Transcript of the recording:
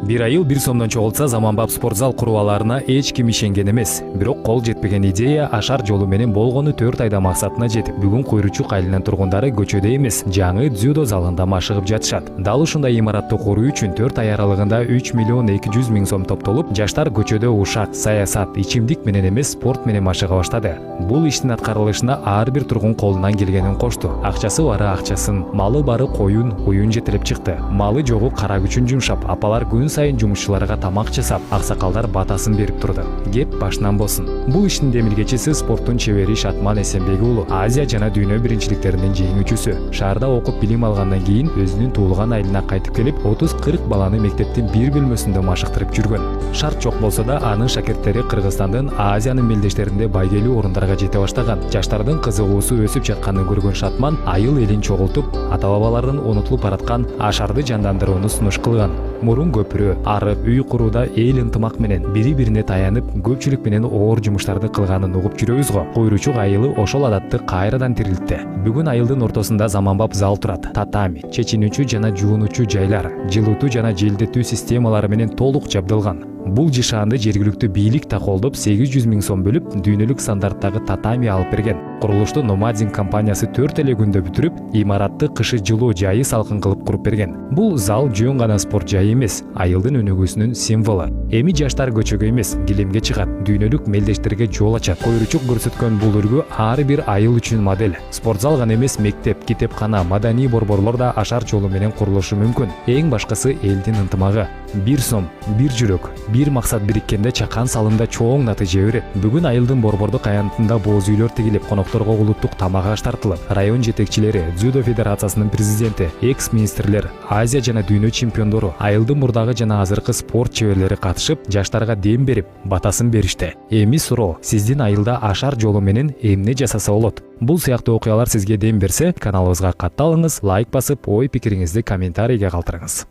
Бир айыл бир сомдон чогултса заманбап спортзал куруу эч ким ишенген эмес. Бирок кол жетпеген идея ашар жолу менен болгону 4 айда максатына жетип, бүгүн Куйручук айылынын тургундары көчөдө эмес, жаңы дзюдо залында машыгып жатышат. Дал ушундай имаратты куруу үчүн 4 ай аралыгында 3 миллион 200 миң сом топтолуп, жаштар көчөдө ушак, саясат, ичимдик менен эмес, спорт менен машыга баштады. Бул иштин аткарылышына ар бир тургун колунан келгенин кошту. Акчасы бары акчасын, малы бары коюн жетелеп чыкты. Малы жогу кара күчүн жумшап, апалар күн сайын жумушчуларга тамак жасап, аксакалдар батасын берип турду. Кеп башынан болсун. Бул иштин демилгечиси спорттун чебери Шатман Эсенбек уулу. Азия жана дүйнө биринчиликтеринин жеңүүчүсү. Шаарда окуп билим алгандан кийин өзүнүн туулган айылына кайтып келип, 30-40 баланы мектептин бир бөлмөсүндө машыктырып жүргөн. Шарт жок болсо да, анын шакирттери Кыргызстандын Азиянын мелдештеринде байгелүү орундарга жете баштаган. Жаштардын кызыгуусу өсүп жатканын көргөн Шатман айыл элин чогултуп, ата-бабалардын унутулуп бараткан ашарды жандандырууну сунуш кылган. Мурун көпүрө, арып, үй курууда эл ынтымак менен бири-бирине таянып, көпчүлүк менен оор жумуштарды кылганын угуп жүрөбүз го. Куйручук айылы ошол адатты кайрадан тирилтти. Бүгүн айылдын ортосунда заманбап зал турат. Татами, чечинүүчү жана жуунуучу жайлар, жылытуу жана желдетүү системалары менен толук жабдылган. Бул жишаанды жергиликтүү бийлик да колдоп 800 миң сом бөлүп, дүйнөлүк стандарттагы татами алып берген. Курулушту Номадин компаниясы 4 эле күндө бүтүрүп, имаратты кышы жылуу жайы салкын кылып куруп берген. Бул зал жөн гана спорт жайы эмес, айылдын өнүгүүсүнүн символу. Эми жаштар көчөгө эмес, килемге чыгат, дүйнөлүк мелдештерге жол ачат. Куйручук көрсөткөн бул үлгү ар бир айыл үчүн модель. Спортзал гана эмес, мектеп, китепкана, маданий борборлор да ашар жолу менен курулушу мүмкүн. Эң башкысы элдин ынтымагы. Бир сом, бир жүрөк, бир максат бириккенде чакан салымда чоң натыйжа берет. Бүгүн айылдын борбордук аянтында боз үйлөр тигилип, конокторго улуттук тамак аш тартылып, район жетекчилери, дзюдо федерациясынын президенти, экс-министрлер, Азия жана дүйнө чемпиондору, айылдын мурдагы жана азыркы спорт чеберлери катышып, жаштарга дем берип, батасын беришти. Эми суроо, сиздин айылда ашар жолу менен эмне жасаса болот? Бул сыяктуу окуялар сизге дем берсе, каналыбызга катталыңыз, лайк басып, ой пикириңизди комментарийге калтырыңыз.